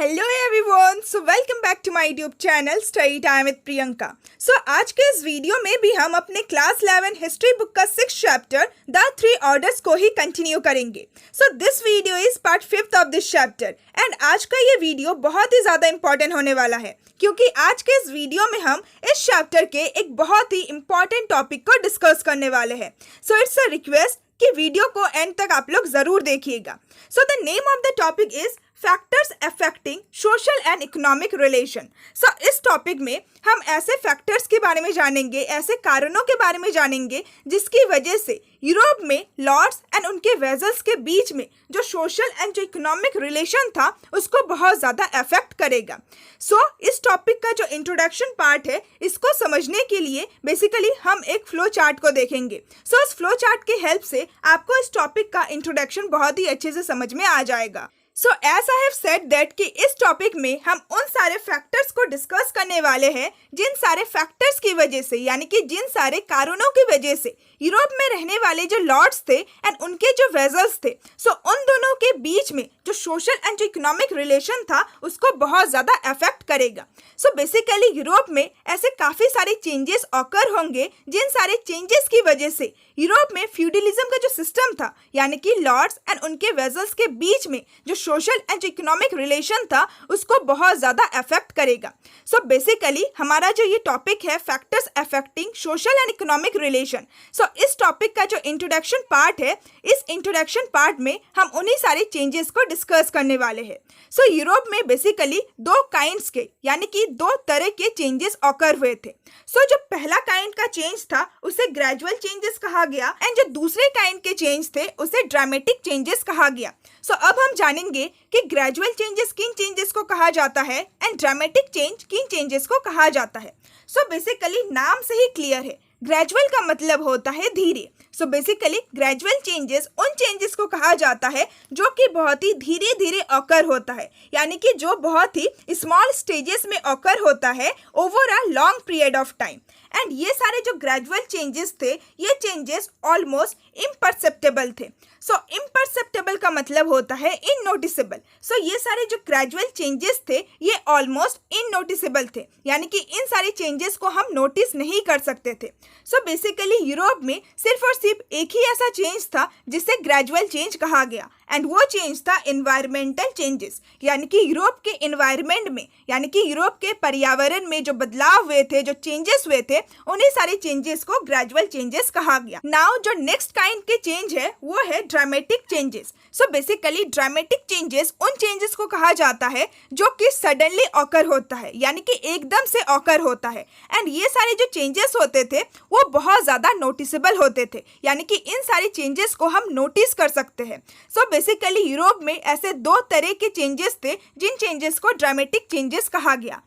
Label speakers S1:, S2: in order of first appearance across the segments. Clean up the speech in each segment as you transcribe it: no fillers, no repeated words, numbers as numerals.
S1: Hello everyone, so welcome back to my YouTube channel study time with Priyanka. आज के इस video में भी हम अपने क्लास 11 हिस्ट्री बुक का 6th चैप्टर द 3 ऑर्डर्स को ही कंटिन्यू करेंगे। This video is part 5th of this chapter and आज का ये वीडियो बहुत ही ज़्यादा इंपॉर्टेंट होने वाला है क्योंकि आज के इस वीडियो में हम इस चैप्टर के एक बहुत ही इंपॉर्टेंट टॉपिक को डिस्कस करने वाले हैं। इट्स अ रिक्वेस्ट कि वीडियो को एंड तक आप लोग ज़रूर देखिएगा। The name of the topic is factors affecting social and economic relation. इस टॉपिक में हम ऐसे फैक्टर्स के बारे में जानेंगे, ऐसे कारणों के बारे में जानेंगे जिसकी वजह से यूरोप में लॉर्ड्स एंड उनके वेजल्स के बीच में जो सोशल एंड जो इकोनॉमिक रिलेशन था उसको बहुत ज़्यादा अफेक्ट करेगा। इस टॉपिक का जो इंट्रोडक्शन पार्ट है इसको समझने के लिए बेसिकली हम एक फ्लो चार्ट को देखेंगे। इस फ्लो चार्ट के हेल्प से आपको इस टॉपिक का इंट्रोडक्शन बहुत ही अच्छे से समझ में आ जाएगा। As I have said that कि इस टॉपिक में हम उन सारे फैक्टर्स को डिस्कस करने वाले हैं जिन सारे फैक्टर्स की वजह से, यानी कि जिन सारे कारणों की वजह से यूरोप में रहने वाले जो लॉर्ड्स थे एंड उनके जो वेजल्स थे, उन दोनों के बीच में जो सोशल एंड जो इकोनॉमिक रिलेशन था उसको बहुत ज़्यादा अफेक्ट करेगा। बेसिकली यूरोप में ऐसे काफ़ी सारे चेंजेस ऑकर होंगे जिन सारे चेंजेस की वजह से यूरोप में फ्यूडलिज्म का जो सिस्टम था, यानी कि लॉर्ड्स एंड उनके वेजल्स के बीच में जो सोशल एंड जो इकोनॉमिक रिलेशन था उसको बहुत ज़्यादा अफेक्ट करेगा। बेसिकली हमारा जो ये टॉपिक है factors affecting social and economic relation, इस टॉपिक का जो इंट्रोडक्शन पार्ट है, इस इंट्रोडक्शन पार्ट में हम उन्हीं सारे चेंजेस को डिस्कस करने वाले हैं। यूरोप में बेसिकली दो काइंड्स के, यानी कि दो तरह के चेंजेस ऑकर हुए थे। जो पहला काइंड का चेंज था उसे ग्रेजुअल चेंजेस कहा गया एंड जो दूसरे काइंड के चेंज थे उसे ड्रामेटिक चेंजेस कहा गया। अब हम जानेंगे कि ग्रेजुअल चेंजेस किन चेंजेस को कहा जाता है एंड ड्रामेटिक चेंज किन चेंजेस को कहा जाता है। बेसिकली नाम से ही क्लियर है, ग्रेजुअल का मतलब होता है धीरे। बेसिकली ग्रेजुअल चेंजेस उन चेंजेस को कहा जाता है जो कि बहुत ही धीरे धीरे ऑकर होता है, यानी कि जो बहुत ही स्मॉल स्टेजेस में ऑकर होता है over a long period of time. And ये सारे जो ग्रेजुअल चेंजेस थे, ये चेंजेस ऑलमोस्ट इम्परसेप्टेबल थे। इम्परसेप्टेबल का मतलब होता है इननोटिसेबल। ये सारे जो ग्रेजुअल चेंजेस थे ये ऑलमोस्ट इननोटिसेबल थे, यानी कि इन सारे चेंजेस को हम नोटिस नहीं कर सकते थे। बेसिकली यूरोप में सिर्फ और सिर्फ एक ही ऐसा चेंज था जिसे ग्रेजुअल चेंज कहा गया एंड वो चेंज था एनवायरमेंटल चेंजेस, यानी कि यूरोप के एनवायरनमेंट में, यानी कि यूरोप के पर्यावरण में जो बदलाव हुए थे, जो चेंजेस हुए थे, उन्हीं सारे चेंजेस को ग्रेजुअल चेंजेस कहा गया। नाउ जो नेक्स्ट काइंड के चेंज है वो है dramatic changes. Basically dramatic changes उन चेंजेस को कहा जाता है जो कि सडनली ऑकर होता है, यानी कि एकदम से ऑकर होता है एंड ये सारे जो चेंजेस होते थे वो बहुत ज़्यादा नोटिसेबल होते थे, यानी कि इन सारे चेंजेस को हम नोटिस कर सकते हैं। बेसिकली यूरोप में ऐसे दो तरह के चेंजेस थे जिन चेंजेस को ड्रामेटिक चेंजेस कहा गया।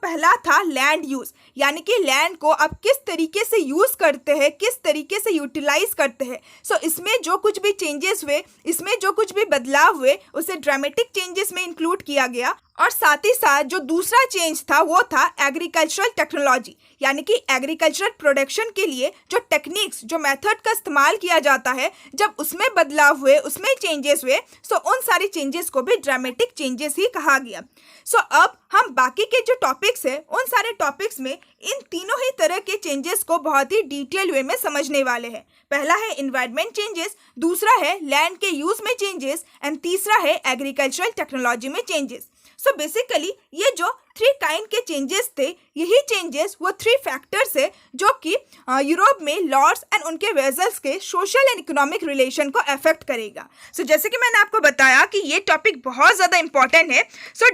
S1: पहला था लैंड यूज, यानी कि लैंड को आप किस तरीके से यूज करते हैं, किस तरीके से यूटिलाइज करते हैं। इसमें जो कुछ भी चेंजेस हुए, इसमें जो कुछ भी बदलाव हुए उसे ड्रामेटिक चेंजेस में इंक्लूड किया गया। और साथ ही साथ जो दूसरा चेंज था वो था एग्रीकल्चरल टेक्नोलॉजी, यानी कि एग्रीकल्चरल प्रोडक्शन के लिए जो टेक्निक्स, जो मेथड का इस्तेमाल किया जाता है, जब उसमें बदलाव हुए, उसमें चेंजेस हुए, उन सारे चेंजेस को भी ड्रामेटिक चेंजेस ही कहा गया। अब हम बाकी के जो टॉपिक्स हैं उन सारे टॉपिक्स में इन तीनों ही तरह के चेंजेस को बहुत ही डिटेल वे में समझने वाले हैं। पहला है एनवायरनमेंट चेंजेस, दूसरा है लैंड के यूज में चेंजेस एंड तीसरा है एग्रीकल्चरल टेक्नोलॉजी में चेंजेस। बेसिकली ये जो 3 काइंड के चेंजेस थे, यही चेंजेस वो 3 फैक्टर्स है जो कि यूरोप में लॉर्ड्स एंड उनके वेजल्स के सोशल एंड इकोनॉमिक रिलेशन को अफेक्ट करेगा। जैसे कि मैंने आपको बताया कि ये टॉपिक बहुत ज़्यादा इंपॉर्टेंट है।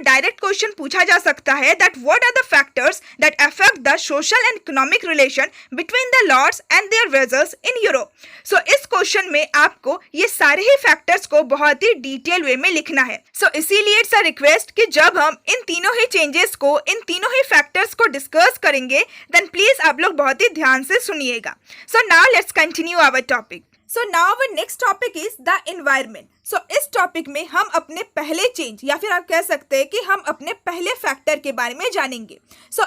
S1: डायरेक्ट क्वेश्चन पूछा जा सकता है that what are the factors that affect the social and economic relation between the lords and their vassals in Europe. इस क्वेश्चन में आपको ये सारे ही फैक्टर्स को बहुत ही डिटेल वे में लिखना है। इसीलिए इट्स अ रिक्वेस्ट कि जब हम इन तीनों ही चेंजेस को, इन तीनों ही फैक्टर्स को डिस्कस करेंगे देन प्लीज आप लोग बहुत ही ध्यान से सुनिएगा। Now let's continue our topic. Now our next topic is the environment. इस टॉपिक में हम अपने पहले चेंज, या फिर आप कह सकते हैं कि हम अपने पहले फैक्टर के बारे में जानेंगे।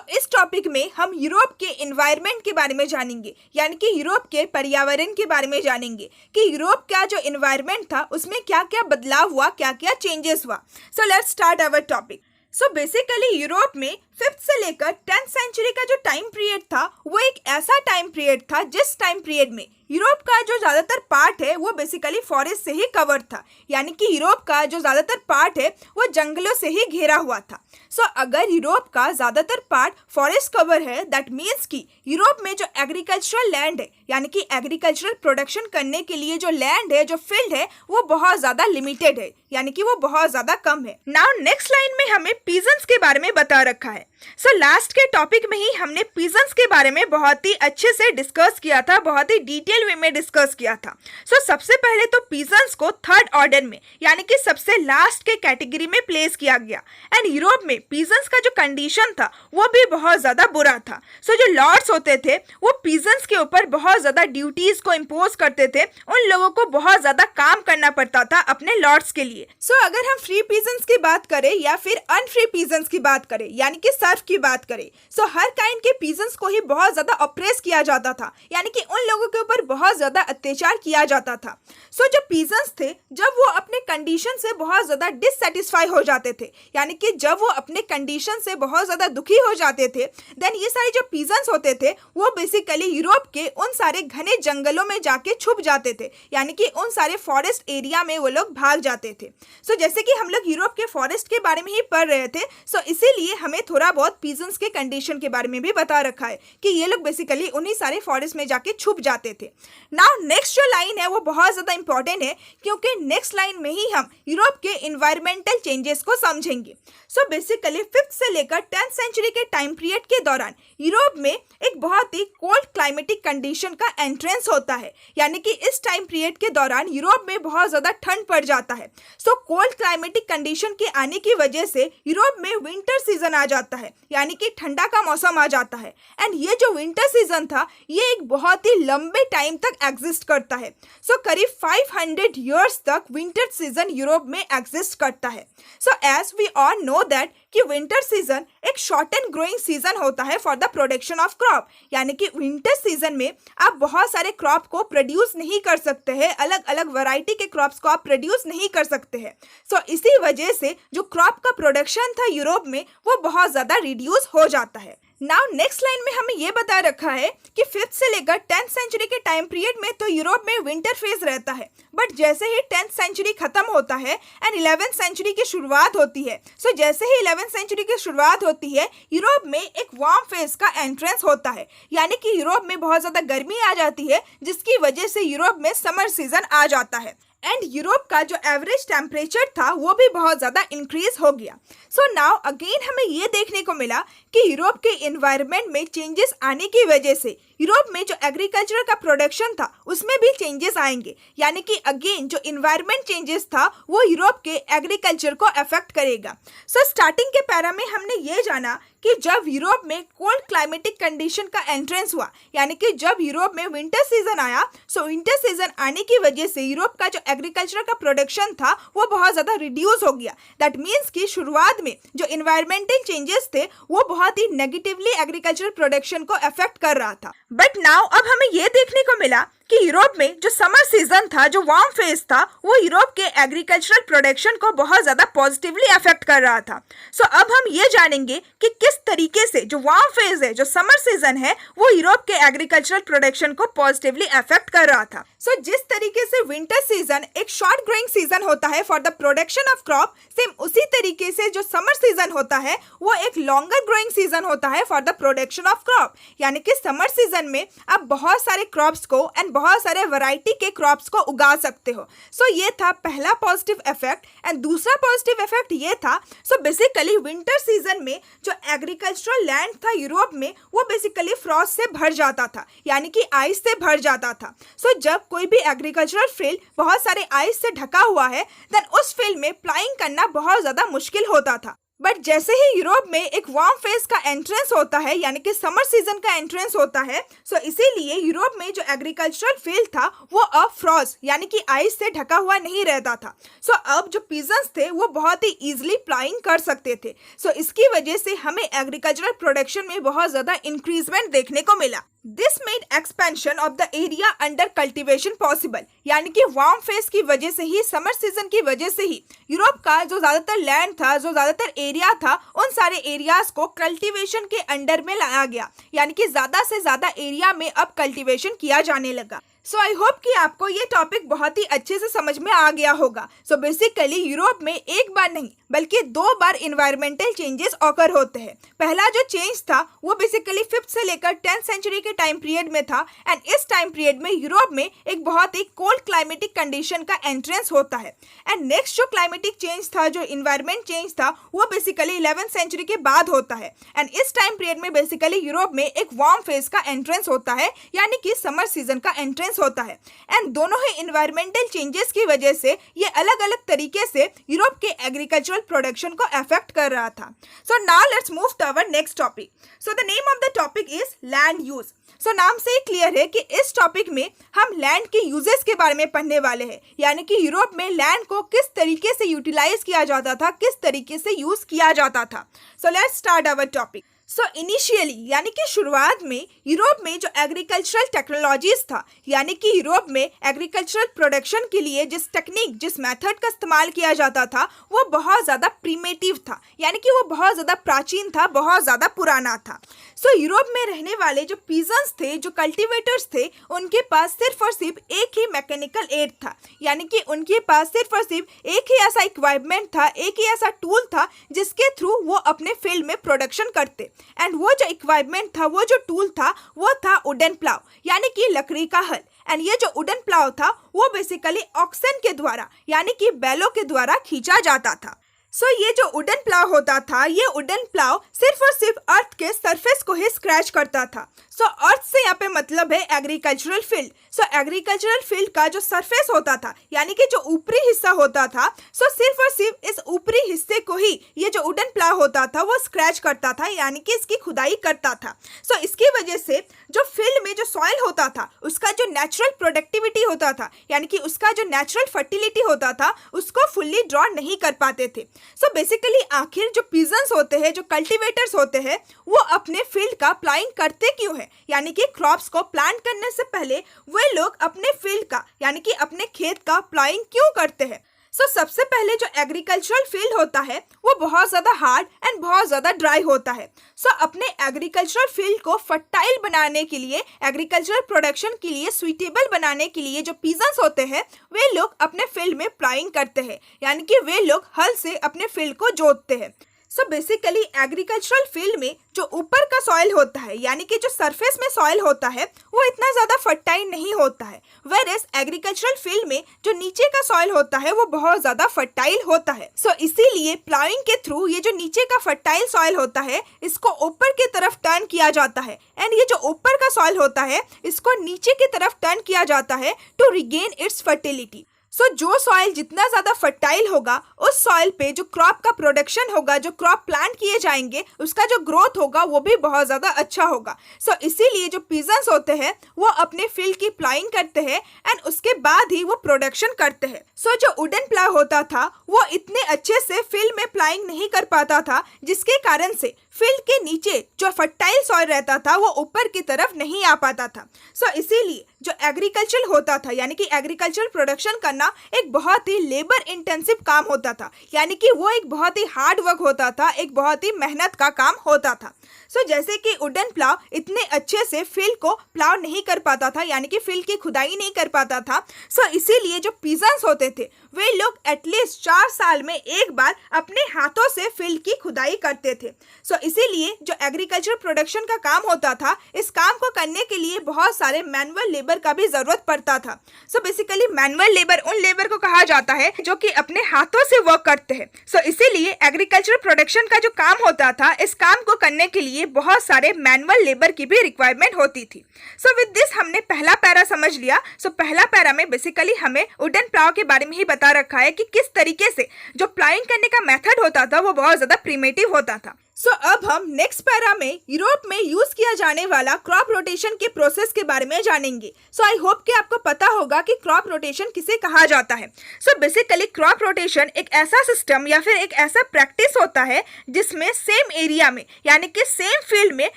S1: इस टॉपिक में हम यूरोप के एनवायरनमेंट के बारे में जानेंगे, यानी कि यूरोप के पर्यावरण के बारे में जानेंगे कि यूरोप का जो एनवायरनमेंट था उसमें क्या क्या बदलाव हुआ, क्या क्या चेंजेस हुआ। Let's start our topic. So basically Europe में 5th से लेकर 10th सेंचुरी का जो टाइम पीरियड था वो एक ऐसा टाइम पीरियड था जिस टाइम पीरियड में यूरोप का जो ज़्यादातर पार्ट है वो बेसिकली फॉरेस्ट से ही कवर था, यानी कि यूरोप का जो ज़्यादातर पार्ट है वो जंगलों से ही घिरा हुआ था। सो अगर यूरोप का ज़्यादातर पार्ट फॉरेस्ट कवर है, दैट मीन्स कि यूरोप में जो एग्रीकल्चरल लैंड है, यानी कि एग्रीकल्चरल प्रोडक्शन करने के लिए जो लैंड है, जो फील्ड है, वो बहुत ज़्यादा लिमिटेड है, यानी कि वो बहुत ज़्यादा कम है। नाउ नेक्स्ट लाइन में हमें पीजेंट्स के बारे में बता रखा है। सो लास्ट के टॉपिक में ही हमने पीजेंट्स के बारे में बहुत ही अच्छे से डिस्कस किया था, बहुत ही डिटेल वे में डिस्कस किया था। सो सबसे पहले तो पीजेंट्स को थर्ड ऑर्डर में, यानी कि सबसे लास्ट के कैटेगरी में प्लेस किया गया। एंड यूरोप में पीजेंट्स का जो कंडीशन था वो भी बहुत ज़्यादा बुरा था। सो जो लॉर्ड्स होते थे वो पीजेंट्स के ऊपर बहुत ज़्यादा ड्यूटीज़ को इम्पोज करते थे, उन लोगों को बहुत ज़्यादा काम करना पड़ता था अपने लॉर्ड्स के लिए। सो अगर हम फ्री पीजेंट्स की बात करें या फिर अनफ्री पीजेंट्स की बात करें, यानी कि सर्फ की बात करें, सो हर काइंड के पीजेंट्स को ही बहुत ज़्यादा ऑप्रेस किया जाता था, यानी कि उन लोगों के ऊपर बहुत ज़्यादा अत्याचार किया जाता था। सो जो पीजेंट्स थे जब वो अपने कंडीशन से बहुत ज़्यादा डिससेटिस्फाई हो जाते थे, यानी कि जब वो अपने कंडीशन से बहुत ज़्यादा दुखी हो जाते थे, देन ये सारे जो पीजेंट्स होते थे वो बेसिकली यूरोप के उन सारे घने जंगलों में जाके छुप जाते थे, यानी कि उन सारे फॉरेस्ट एरिया में वो लोग भाग जाते थे। सो जैसे कि हम लोग यूरोप के फॉरेस्ट के बारे में ही पढ़ रहे थे, सो इसीलिए हमें थोड़ा बहुत पीजेंट्स के कंडीशन के बारे में भी बता रखा है कि ये लोग बेसिकली उन्हीं सारे फॉरेस्ट में जाके छुप जाते थे। नाउ नेक्स्ट जो लाइन है वो बहुत ज़्यादा इंपॉर्टेंट है, क्योंकि नेक्स्ट लाइन में ही हम यूरोप के इन्वायरमेंटल चेंजेस को समझेंगे। सो बेसिकली 5th से लेकर 10th सेंचुरी के टाइम पीरियड के दौरान यूरोप में एक बहुत ही कोल्ड क्लाइमेटिक कंडीशन का एंट्रेंस होता है, यानी कि इस टाइम पीरियड के दौरान यूरोप में बहुत ज़्यादा ठंड पड़ जाता है। सो कोल्ड क्लाइमेटिक कंडीशन के आने की वजह से यूरोप में विंटर सीजन आ जाता है, यानी कि ठंडा का मौसम आ जाता है। एंड ये जो विंटर सीजन था ये एक बहुत ही लंबे टाइम तक एग्जिस्ट करता है। सो करीब 500 ईयर्स तक विंटर सीजन यूरोप में एग्जिस्ट करता है। So as we all know that कि विंटर सीजन एक शॉर्ट एंड ग्रोइंग सीजन होता है for the production of crop, यानी कि विंटर सीजन में आप बहुत सारे क्रॉप को प्रोड्यूस नहीं कर सकते हैं, अलग अलग वैरायटी के क्रॉप्स को आप प्रोड्यूस नहीं कर सकते हैं। सो इसी वजह से जो क्रॉप का प्रोडक्शन था यूरोप में वो बहुत ज़्यादा रिड्यूस हो जाता है। नाउ नेक्स्ट लाइन में हमें ये बता रखा है कि 5th से लेकर 10th सेंचुरी के टाइम पीरियड में तो यूरोप में विंटर फेज रहता है, बट जैसे ही 10th सेंचुरी खत्म होता है एंड 11th सेंचुरी की शुरुआत होती है, सो जैसे ही 11th सेंचुरी की शुरुआत होती है यूरोप में एक वार्म फेज का एंट्रेंस होता है, यानी कि यूरोप में बहुत ज़्यादा गर्मी आ जाती है, जिसकी वजह से यूरोप में समर सीजन आ जाता है। एंड यूरोप का जो एवरेज टेम्परेचर था वो भी बहुत ज़्यादा इंक्रीज हो गया। सो नाउ अगेन हमें ये देखने को मिला कि यूरोप के इन्वायरमेंट में चेंजेस आने की वजह से यूरोप में जो एग्रीकल्चर का प्रोडक्शन था उसमें भी चेंजेस आएंगे, यानी कि अगेन जो इन्वायरमेंट चेंजेस था वो यूरोप के एग्रीकल्चर को अफेक्ट करेगा। सो स्टार्टिंग के पैरा में हमने ये जाना कि जब यूरोप में कोल्ड क्लाइमेटिक कंडीशन का एंट्रेंस हुआ, यानी कि जब यूरोप में विंटर सीजन आया, सो विंटर सीजन आने की वजह से यूरोप का जो एग्रीकल्चर का प्रोडक्शन था वो बहुत ज़्यादा रिड्यूस हो गया। दैट मीन्स कि शुरुआत में जो इन्वायरमेंटल चेंजेस थे वो बहुत ही नेगेटिवली एग्रीकल्चर प्रोडक्शन को अफेक्ट कर रहा था। बट नाउ अब हमें ये देखने को मिला कि यूरोप में जो समर सीजन था, जो वार्म फेज था, वो यूरोप के एग्रीकल्चरल प्रोडक्शन को बहुत ज़्यादा पॉजिटिवली अफेक्ट कर रहा था। सो अब हम ये जानेंगे कि किस तरीके से जो वार्म फेज है, जो समर सीजन है, वो यूरोप के एग्रीकल्चरल प्रोडक्शन को पॉजिटिवली अफेक्ट कर रहा था। सो जिस तरीके से विंटर सीजन एक शॉर्ट ग्रोइंग सीजन होता है for the production of crop, same उसी तरीके से जो समर सीजन होता है वो एक लॉन्गर ग्रोइंग सीजन होता है for the production of crop, यानी कि समर सीजन में आप बहुत सारे क्रॉप्स को एंड बहुत सारे वैरायटी के क्रॉप्स को उगा सकते हो। सो ये था पहला पॉजिटिव इफेक्ट। एंड दूसरा पॉजिटिव इफेक्ट ये था, सो बेसिकली विंटर सीजन में जो एग्रीकल्चरल लैंड था यूरोप में वो बेसिकली फ्रॉस्ट से भर जाता था, यानी कि आइस से भर जाता था। सो जब कोई भी एग्रीकल्चरल फील्ड बहुत सारे आइस से ढका हुआ है, देन उस फील्ड में प्लाइंग करना बहुत ज़्यादा मुश्किल होता था। बट जैसे ही यूरोप में एक वार्म फेज का एंट्रेंस होता है, यानी कि समर सीजन का एंट्रेंस होता है, सो इसीलिए यूरोप में जो एग्रीकल्चरल फील्ड था वो अब फ्रॉस्ट यानी कि आइस से ढका हुआ नहीं रहता था। सो अब जो पीजेंट्स थे वो बहुत ही ईजिली प्लाइंग कर सकते थे। सो इसकी वजह से हमें एग्रीकल्चरल प्रोडक्शन में बहुत ज़्यादा इंक्रीजमेंट देखने को मिला। This made expansion of the area under cultivation possible, यानी कि वार्म फेज की वजह से ही, समर सीजन की वजह से ही यूरोप का जो ज़्यादातर लैंड था, जो ज़्यादातर एरिया था, उन सारे एरियाज को कल्टीवेशन के अंडर में लाया गया, यानी कि ज़्यादा से ज़्यादा एरिया में अब कल्टीवेशन किया जाने लगा। सो आई होप कि आपको ये टॉपिक बहुत ही अच्छे से समझ में आ गया होगा। सो बेसिकली यूरोप में एक बार नहीं बल्कि 2 बार इन्वायरमेंटल चेंजेस ऑकर होते हैं। पहला जो चेंज था वो बेसिकली 5th से लेकर 10th सेंचुरी के टाइम पीरियड में था, एंड इस टाइम पीरियड में यूरोप में एक बहुत ही कोल्ड क्लाइमेटिक कंडीशन का एंट्रेंस होता है। एंड नेक्स्ट जो क्लाइमेटिक चेंज था, जो इन्वायरमेंट चेंज था, वो बेसिकली 11th सेंचुरी के बाद होता है, एंड इस टाइम पीरियड में बेसिकली यूरोप में एक वार्म फेज का एंट्रेंस होता है, यानी कि समर सीजन का एंट्रेंस होता है। एंड दोनों ही इन्वायरमेंटल चेंजेस की वजह से ये अलग अलग तरीके से यूरोप के एग्रीकल्चरल प्रोडक्शन को अफेक्ट कर रहा था। So now let's move to our next topic. So the name of the topic is land use. So नाम से ही क्लियर है कि इस टॉपिक में हम लैंड के यूजेस के बारे में पढ़ने वाले हैं, यानी कि यूरोप में लैंड को किस तरीके से यूटिलाइज किया जाता था, किस तरीके से यूज किया जाता था। So let's start our topic. So initially, यानी कि शुरुआत में यूरोप में जो एग्रीकल्चरल टेक्नोलॉजीज था, यानी कि यूरोप में एग्रीकल्चरल प्रोडक्शन के लिए जिस टेक्निक, जिस मेथड का इस्तेमाल किया जाता था, वो बहुत ज़्यादा प्रीमेटिव था, यानी कि वो बहुत ज़्यादा प्राचीन था, बहुत ज़्यादा पुराना था। सो यूरोप में रहने वाले जो पीजन्स थे, जो कल्टिवेटर्स थे, उनके पास सिर्फ और सिर्फ एक ही मैकेनिकल एड था, यानी कि उनके पास सिर्फ और सिर्फ एक ही ऐसा इक्विपमेंट था, एक ही ऐसा टूल था जिसके थ्रू वो अपने फील्ड में प्रोडक्शन करते। एंड वो जो इक्विपमेंट था, वो जो टूल था, वो था वुडन प्लाव, यानी कि लकड़ी का हल। एंड ये जो वुडन प्लाव था वो बेसिकली ऑक्सन के द्वारा, यानी कि बैलों के द्वारा खींचा जाता था। सो ये जो वुडन प्लाव होता था, ये वुडन प्लाव सिर्फ और सिर्फ अर्थ के सरफेस को ही स्क्रैच करता था। सो अर्थ से यहाँ पे मतलब है एग्रीकल्चरल फील्ड। सो एग्रीकल्चरल फील्ड का जो सरफेस होता था, यानी कि जो ऊपरी हिस्सा होता था, सो सिर्फ और सिर्फ इस ऊपरी हिस्से को ही ये जो वुडन प्लाव होता था वो स्क्रैच करता था, यानी कि इसकी खुदाई करता था। सो इसकी वजह से जो फील्ड में जो सॉइल होता था, उसका जो नेचुरल प्रोडक्टिविटी होता था, यानी कि उसका जो नेचुरल फर्टिलिटी होता था, उसको फुल्ली ड्रॉ नहीं कर पाते थे। सो बेसिकली आखिर जो पीजन्स होते हैं, जो कल्टीवेटर्स होते हैं, वो अपने फील्ड का प्लाइंग करते क्यों है, यानी कि क्रॉप्स को प्लांट करने से पहले वे लोग अपने फील्ड का, यानी कि अपने खेत का प्लाइंग क्यों करते हैं। सो सबसे पहले जो एग्रीकल्चरल फील्ड होता है वो बहुत ज़्यादा हार्ड एंड बहुत ज़्यादा ड्राई होता है। सो अपने एग्रीकल्चरल फील्ड को फर्टाइल बनाने के लिए, एग्रीकल्चरल प्रोडक्शन के लिए सुइटेबल बनाने के लिए जो पीजन्स होते हैं, वे लोग अपने फील्ड में प्लाइंग करते हैं, यानी कि वे लोग हल से अपने फील्ड को जोतते हैं। सो बेसिकली एग्रीकल्चरल फील्ड में जो ऊपर का सॉइल होता है, यानी कि जो सरफेस में सॉइल होता है, वो इतना ज़्यादा फर्टाइल नहीं होता है, वेयरएज एग्रीकल्चरल फील्ड में जो नीचे का सॉइल होता है वो बहुत ज़्यादा फर्टाइल होता है। सो इसीलिए प्लाइंग के थ्रू ये जो नीचे का फर्टाइल सॉइल होता है, इसको ऊपर की तरफ टर्न किया जाता है, एंड ये जो ऊपर का सॉइल होता है, इसको नीचे की तरफ टर्न किया जाता है टू रिगेन इट्स फर्टिलिटी। सो जो सॉइल जितना ज़्यादा फर्टाइल होगा, उस सॉइल पे जो क्रॉप का प्रोडक्शन होगा, जो क्रॉप प्लांट किए जाएंगे, उसका जो ग्रोथ होगा वो भी बहुत ज़्यादा अच्छा होगा। सो इसीलिए जो पीजन्स होते हैं वो अपने फील्ड की प्लाइंग करते हैं, एंड उसके बाद ही वो प्रोडक्शन करते हैं। सो जो वुडन प्लाव होता था वो इतने अच्छे से फील्ड में प्लाइंग नहीं कर पाता था, जिसके कारण से फील्ड के नीचे जो फर्टाइल सॉइल रहता था वो ऊपर की तरफ नहीं आ पाता था। सो इसीलिए जो एग्रीकल्चर होता था, यानी कि एग्रीकल्चर प्रोडक्शन करना एक बहुत ही लेबर इंटेंसिव काम होता था, यानी कि वो एक बहुत ही हार्ड वर्क होता था, एक बहुत ही मेहनत का काम होता था। सो जैसे कि वुडन प्लाव इतने अच्छे से फील्ड को प्लाव नहीं कर पाता था, यानी कि फील्ड की खुदाई नहीं कर पाता था। सो इसीलिए जो पीजन्स होते थे वे लोग एटलीस्ट 4 साल में एक बार अपने हाथों से फील्ड की खुदाई करते थे। सो इसीलिए जो एग्रीकल्चर प्रोडक्शन का काम होता था, इस काम को करने के लिए बहुत सारे मैनुअल लेबर का भी जरूरत पड़ता था। सो बेसिकली मैनुअल लेबर उन लेबर को कहा जाता है जो कि अपने हाथों से वर्क करते हैं। सो इसीलिए एग्रीकल्चर प्रोडक्शन का जो काम होता था, इस काम को करने के लिए बहुत सारे मैनुअल लेबर की भी रिक्वायरमेंट होती थी। सो विद दिस हमने पहला पैरा समझ लिया। सो पहला पैरा में बेसिकली हमें वुडन प्लाव के बारे में ही बता रखा है कि किस तरीके से जो प्लाइंग करने का मेथड होता था वो बहुत ज़्यादा प्रीमेटिव होता था। सो अब हम नेक्स्ट पैरा में यूरोप में यूज किया जाने वाला क्रॉप रोटेशन के प्रोसेस के बारे में जानेंगे। सो आई होप कि आपको पता होगा कि क्रॉप रोटेशन किसे कहा जाता है। सो बेसिकली क्रॉप रोटेशन एक ऐसा सिस्टम या फिर एक ऐसा प्रैक्टिस होता है जिसमें सेम एरिया में यानी कि सेम फील्ड में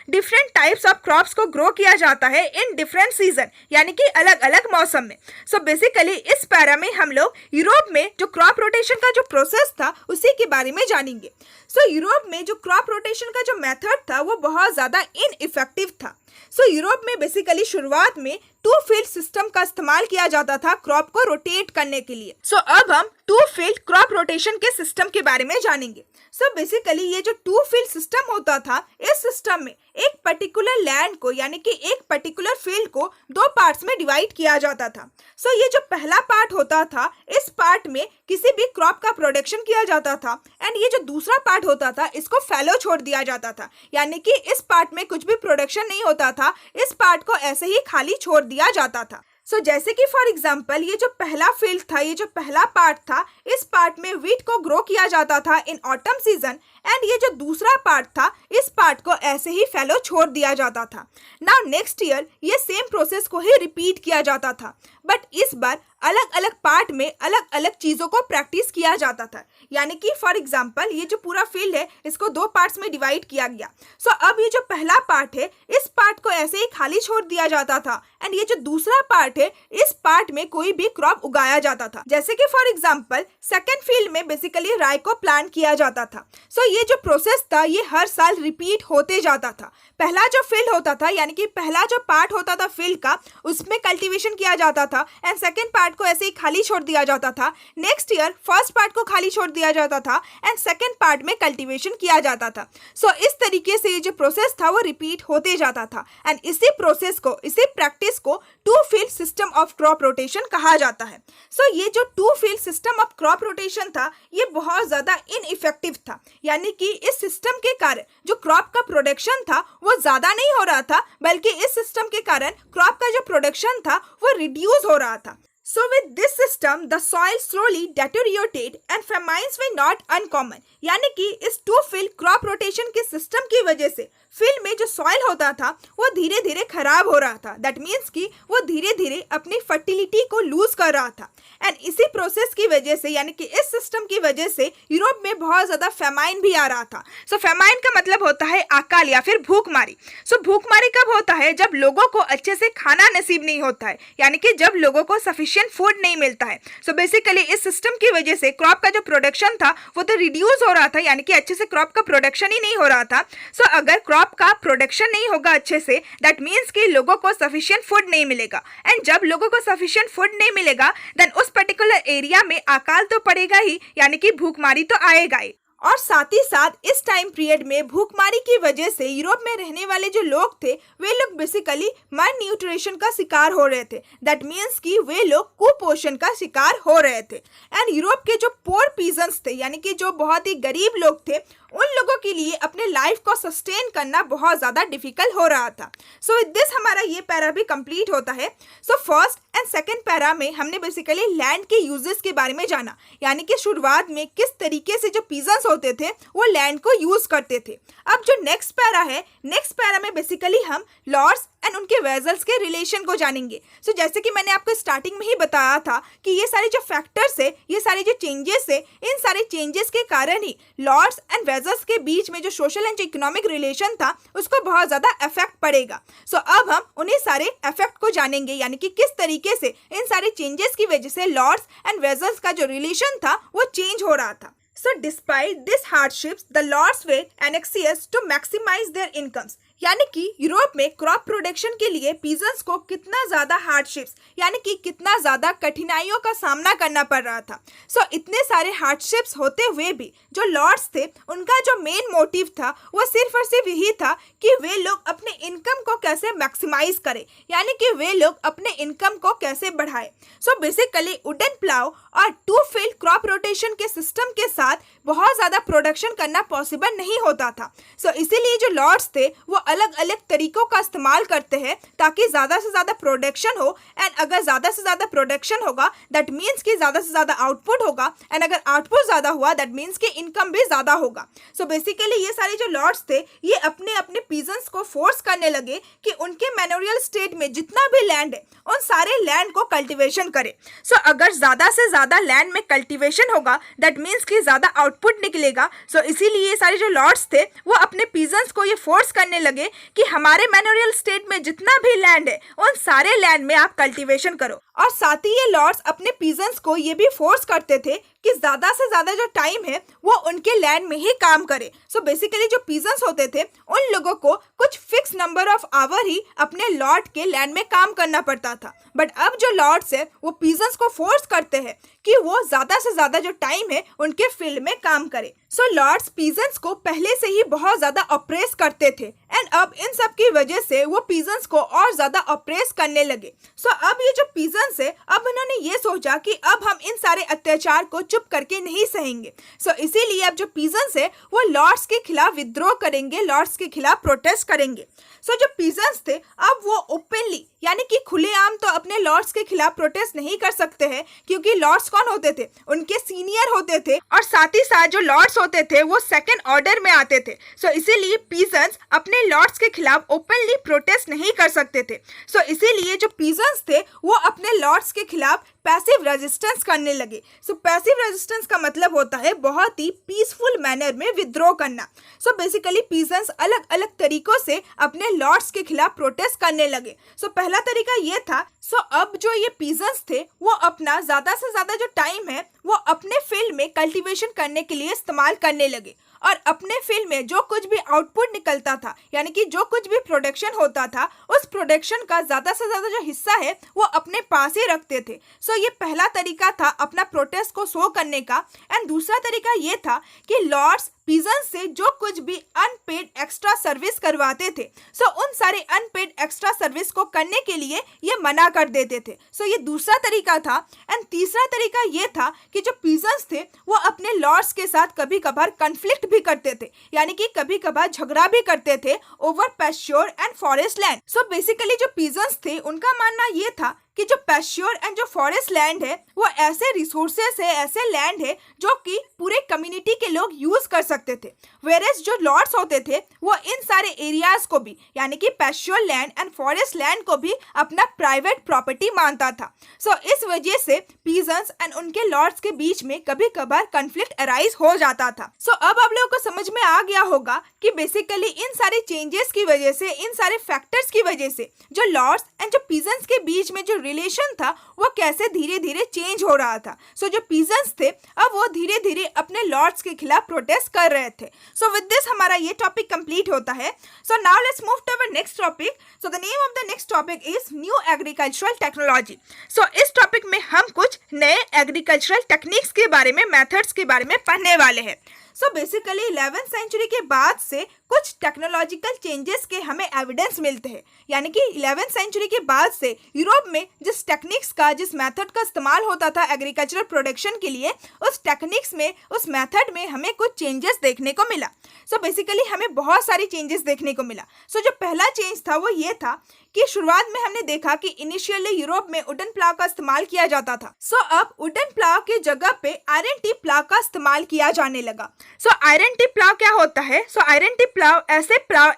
S1: डिफरेंट टाइप्स ऑफ क्रॉप्स को ग्रो किया जाता है इन डिफरेंट सीजन यानी कि अलग अलग मौसम में। सो बेसिकली इस पैरा में हम लोग यूरोप में जो क्रॉप रोटेशन का जो प्रोसेस था उसी के बारे में जानेंगे। सो यूरोप में जो क्रॉप रोटेशन का जो मेथड था वो बहुत ज़्यादा इनइफेक्टिव था। सो यूरोप में बेसिकली शुरुआत में टू फील्ड सिस्टम का इस्तेमाल किया जाता था क्रॉप को रोटेट करने के लिए। सो अब हम टू फील्ड क्रॉप रोटेशन के सिस्टम के बारे में जानेंगे। सो बेसिकली ये जो टू फील्ड सिस्टम होता था, इस सिस्टम में एक पर्टिकुलर लैंड को यानी कि एक पर्टिकुलर फील्ड को दो पार्ट्स में डिवाइड किया जाता था। सो ये जो पहला पार्ट होता था, इस पार्ट में किसी भी क्रॉप का प्रोडक्शन किया जाता था एंड ये जो दूसरा पार्ट होता था इसको फैलो छोड़ दिया जाता था यानी कि इस पार्ट में कुछ भी प्रोडक्शन नहीं होता था, इस पार्ट को ऐसे ही खाली छोड़ दिया जाता था। सो जैसे कि फॉर एग्जांपल ये जो पहला फील्ड था, ये जो पहला पार्ट था, इस पार्ट में वीट को ग्रो किया जाता था इन ऑटम सीजन एंड ये जो दूसरा पार्ट था, इस पार्ट को ऐसे ही फैलो छोड़ दिया जाता था। नाउ नेक्स्ट ईयर ये सेम प्रोसेस को ही रिपीट किया जाता था, बट इस बार अलग अलग पार्ट में अलग अलग चीज़ों को प्रैक्टिस किया जाता था। यानी कि फॉर एग्जांपल ये जो पूरा फील्ड है इसको दो पार्ट्स में डिवाइड किया गया। सो अब ये जो पहला पार्ट है, इस पार्ट को ऐसे ही खाली छोड़ दिया जाता था एंड ये जो दूसरा पार्ट है, इस पार्ट में कोई भी क्रॉप उगाया जाता था। जैसे कि फॉर एग्जांपल सेकंड फील्ड में बेसिकली राई को प्लांट किया जाता था। सो ये जो प्रोसेस था ये हर साल रिपीट होते जाता था। पहला जो फील्ड होता था यानी कि पहला जो पार्ट होता था फील्ड का, उसमें कल्टीवेशन किया जाता था एंड सेकंड पार्ट को ऐसे ही खाली छोड़ दिया जाता था। नेक्स्ट ईयर फर्स्ट पार्ट को खाली छोड़ दिया जाता था एंड सेकंड पार्ट में कल्टीवेशन किया जाता था। सो इस तरीके से ये जो प्रोसेस था वो रिपीट होते जाता था एंड इसी प्रोसेस को, इसी प्रैक्टिस को two field system of crop rotation कहा जाता है। सो ये जो two field system of crop rotation था ये बहुत ज़्यादा इनइफेक्टिव था, यानी कि इस सिस्टम के कारण जो क्रॉप का प्रोडक्शन था वो ज़्यादा नहीं हो रहा था, बल्कि इस सिस्टम के कारण क्रॉप का जो प्रोडक्शन था वो रिड्यूस हो रहा था। So with this system, the soil slowly deteriorated and famines were not uncommon. यानी कि इस टू फील्ड क्रॉप रोटेशन के सिस्टम की वजह से फील्ड में जो सॉइल होता था वो धीरे धीरे खराब हो रहा था। दैट मीन्स कि वो धीरे धीरे अपनी फर्टिलिटी को लूज कर रहा था एंड इसी प्रोसेस की वजह से यानी कि इस सिस्टम की वजह से यूरोप में बहुत ज़्यादा फेमाइन भी आ रहा था। सो फेमाइन का मतलब होता है अकाल या फिर भूखमारी। सो भूखमारी कब होता है? जब लोगों को अच्छे से खाना नसीब नहीं होता है, यानी कि जब लोगों को सफिशिएंट फूड नहीं मिलता है। सो बेसिकली इस सिस्टम की वजह से क्रॉप का जो प्रोडक्शन था वो तो रिड्यूस हो रहा था, यानी कि अच्छे से क्रॉप का प्रोडक्शन ही नहीं हो रहा था। सो अगर क्रॉप का प्रोडक्शन नहीं होगा अच्छे से, दैट मीन्स कि लोगों को सफिशिएंट फूड नहीं मिलेगा एंड जब लोगों को सफिशिएंट फूड नहीं मिलेगा देन उस पर्टिकुलर एरिया में अकाल तो पड़ेगा ही, यानी कि भूखमारी तो आएगा ही। और साथ ही साथ इस टाइम पीरियड में भूखमारी की वजह से यूरोप में रहने वाले जो लोग थे वे लोग बेसिकली मान न्यूट्रिशन का शिकार हो रहे थे। दैट मीन्स कि वे लोग कुपोषण का शिकार हो रहे थे एंड यूरोप के जो पोर पीजन्स थे यानी कि जो बहुत ही गरीब लोग थे, उन लोगों के लिए अपने लाइफ को सस्टेन करना बहुत ज़्यादा डिफिकल्ट हो रहा था। सो विद दिस हमारा ये पैरा भी कंप्लीट होता है। So first and second para में हमने बेसिकली लैंड के यूजेस के बारे में जाना, यानी कि शुरुआत में किस तरीके से जो पीजन्स होते थे वो लैंड को यूज़ करते थे। अब जो नेक्स्ट पैरा है, नेक्स्ट पैरा में बेसिकली हम लॉर्ड्स एंड उनके वेजल्स के रिलेशन को जानेंगे। सो जैसे कि मैंने आपको स्टार्टिंग में ही बताया था कि ये सारे जो फैक्टर्स है, ये सारे जो चेंजेस है, इन सारे चेंजेस के कारण ही लॉर्ड्स एंड वेजल्स के बीच में जो सोशल एंड इकोनॉमिक रिलेशन था उसको बहुत ज़्यादा इफेक्ट पड़ेगा। सो अब हम उन्हीं सारे इफेक्ट को जानेंगे, यानी कि किस तरीके से इन सारे चेंजेस की वजह से लॉर्ड्स एंड वेजल्स का जो रिलेशन था वो चेंज हो रहा था। So despite this hardships, the lords were anxious to maximize their incomes. यानी कि यूरोप में क्रॉप प्रोडक्शन के लिए पीजन्स को कितना ज़्यादा हार्डशिप्स यानी कि कितना ज़्यादा कठिनाइयों का सामना करना पड़ रहा था। सो इतने सारे हार्डशिप्स होते हुए भी जो लॉर्ड्स थे उनका जो मेन मोटिव था वो सिर्फ और सिर्फ यही था कि वे लोग अपने इनकम को कैसे मैक्सिमाइज करें, यानी कि वे लोग अपने इनकम को कैसे बढ़ाएं। सो बेसिकली वुडन प्लाउ और टू फील्ड क्रॉप रोटेशन के सिस्टम के साथ बहुत ज़्यादा प्रोडक्शन करना पॉसिबल नहीं होता था। सो इसीलिए जो लॉर्ड्स थे वो अलग अलग तरीकों का इस्तेमाल करते हैं ताकि ज़्यादा से ज़्यादा प्रोडक्शन हो। एंड अगर ज़्यादा से ज़्यादा प्रोडक्शन होगा दैट मीन्स कि ज़्यादा से ज़्यादा आउटपुट होगा, एंड अगर आउटपुट ज़्यादा हुआ दैट मीन्स कि इनकम भी ज़्यादा होगा। सो बेसिकली ये सारे जो लॉर्ड्स थे ये अपने अपने पीजेंट्स को फोर्स करने लगे कि उनके मैनोरियल स्टेट में जितना भी लैंड है उन सारे लैंड को कल्टीवेशन करे। सो अगर ज़्यादा से ज़्यादा लैंड में कल्टीवेशन होगा दैट मीन्स कि ज़्यादा आउटपुट निकलेगा। सो इसीलिए ये सारे जो लॉर्ड्स थे वो अपने पीजेंट्स को ये फोर्स करने लगे कि हमारे मैनोरियल स्टेट में जितना भी लैंड है उन सारे लैंड में आप कल्टीवेशन करो। और साथ ही ये लॉर्ड्स अपने पीजेंट्स को ये भी फोर्स करते थे कि ज़्यादा से ज़्यादा जो टाइम है वो उनके लैंड में ही काम करे। सो बेसिकली जो पीजेंट्स होते थे उन लोगों को कुछ फिक्स नंबर ऑफ आवर ही अपने लॉर्ड के लैंड में काम करना पड़ता था। बट अब जो लॉर्ड्स है वो पीजेंट्स को फोर्स करते हैं कि वो ज़्यादा से ज़्यादा जो टाइम है उनके फील्ड में काम करे। सो लॉर्ड्स पीजेंट्स को पहले से ही बहुत ज़्यादा ऑप्रेस करते थे, एंड अब इन सब की वजह से वो पीजेंट्स को और ज़्यादा ऑप्रेस करने लगे। सो अब ये जो पीजेंट्स है अब उन्होंने ये सोचा कि अब हम इन सारे अत्याचार को चुप करके नहीं सहेंगे। सो इसीलिए अब जो पीजेंट्स है वो लॉर्ड्स के खिलाफ विद्रोह करेंगे, लॉर्ड्स के खिलाफ प्रोटेस्ट करेंगे। सो जो पीजेंट्स थे अब वो ओपनली यानी कि खुलेआम तो अपने लॉर्ड्स के खिलाफ प्रोटेस्ट नहीं कर सकते हैं, क्योंकि लॉर्ड्स कौन होते थे, उनके सीनियर होते थे, और साथ ही साथ जो लॉर्ड्स होते थे वो सेकंड ऑर्डर में आते थे। सो इसीलिए पीजेंट्स अपने लॉर्ड्स के खिलाफ ओपनली प्रोटेस्ट नहीं कर सकते थे। सो इसीलिए जो पीजेंट्स थे वो अपने लॉर्ड्स के खिलाफ पैसिव रेजिस्टेंस करने लगे। सो पैसिव रेजिस्टेंस का मतलब होता है बहुत ही पीसफुल मैनर में विद्रोह करना। सो बेसिकली पीजेंट्स अलग अलग तरीकों से अपने लॉर्ड्स के खिलाफ प्रोटेस्ट करने लगे। सो पहला तरीका ये था, सो अब जो ये पीजेंट्स थे वो अपना ज़्यादा से ज़्यादा जो टाइम है वो अपने फील्ड में कल्टीवेशन करने के लिए इस्तेमाल करने लगे, और अपने फील्ड में जो कुछ भी आउटपुट निकलता था यानी कि जो कुछ भी प्रोडक्शन होता था उस प्रोडक्शन का ज़्यादा से ज़्यादा जो हिस्सा है वो अपने पास ही रखते थे। सो ये पहला तरीका था अपना प्रोटेस्ट को शो करने का। एंड दूसरा तरीका ये था कि लॉर्ड्स पीजेंट्स से जो कुछ भी अनपेड एक्स्ट्रा सर्विस करवाते थे सो उन सारे अनपेड एक्स्ट्रा सर्विस को करने के लिए ये मना कर देते थे। सो ये दूसरा तरीका था। एंड तीसरा तरीका ये था कि जो पीजेंट्स थे वो अपने लॉर्ड्स के साथ कभी कभार कन्फ्लिक्ट भी करते थे, यानी कि कभी कभार झगड़ा भी करते थे over pasture and forest land. So basically जो पीजेंट्स थे उनका मानना ये था कि जो पैस्ट्योर एंड जो फॉरेस्ट लैंड है वो ऐसे रिसोर्सेस है, ऐसे लैंड है जो कि पूरे कम्युनिटी के लोग यूज कर सकते थे। वेरेस जो लॉर्ड्स होते थे वो इन सारे एरियाज को भी यानी कि पैस्ट्योर लैंड एंड फॉरेस्ट लैंड को भी अपना प्राइवेट प्रॉपर्टी मानता था। सो इस वजह से पीजेंट्स एंड उनके लॉर्ड्स के बीच में कभी कभार कन्फ्लिक्ट अराइज हो जाता था। सो अब आप लोगों को समझ में आ गया होगा कि बेसिकली इन सारे चेंजेस की वजह से, इन सारे फैक्टर्स की वजह से जो लॉर्ड्स एंड जो पीजेंट्स के बीच में जो रिलेशन था वो कैसे धीरे धीरे चेंज हो रहा था। सो जो पीजेंट्स थे अब वो धीरे धीरे अपने लॉर्ड्स के खिलाफ प्रोटेस्ट कर रहे थे। सो विद दिस हमारा ये टॉपिक कंप्लीट होता है। So now let's move to our next topic. So the name of the next topic is new agricultural technology. So इस टॉपिक में हम कुछ नए एग्रीकल्चरल टेक्निक्स के बारे में, मेथड्स के बारे में पढ़ने वाले हैं। सो बेसिकली 11th सेंचुरी के बाद से कुछ टेक्नोलॉजिकल चेंजेस के हमें एविडेंस मिलते हैं, यानी कि 11th सेंचुरी के बाद से यूरोप में जिस टेक्निक्स का, जिस मेथड का इस्तेमाल होता था एग्रीकल्चरल प्रोडक्शन के लिए, उस टेक्निक्स में, उस मेथड में हमें कुछ चेंजेस देखने को मिला। सो बेसिकली हमें बहुत सारी चेंजेस देखने को मिला। सो जो पहला चेंज था वो ये था कि शुरुआत में हमने देखा कि इनिशियली यूरोप में वुडन प्लाव का इस्तेमाल किया जाता था। सो अब वुडन प्लाव की जगह पे आयरन टिप प्लाव का इस्तेमाल किया जाने लगा। सो आयरन टिप प्लाव क्या होता है? सो आयरन टिप प्लाव,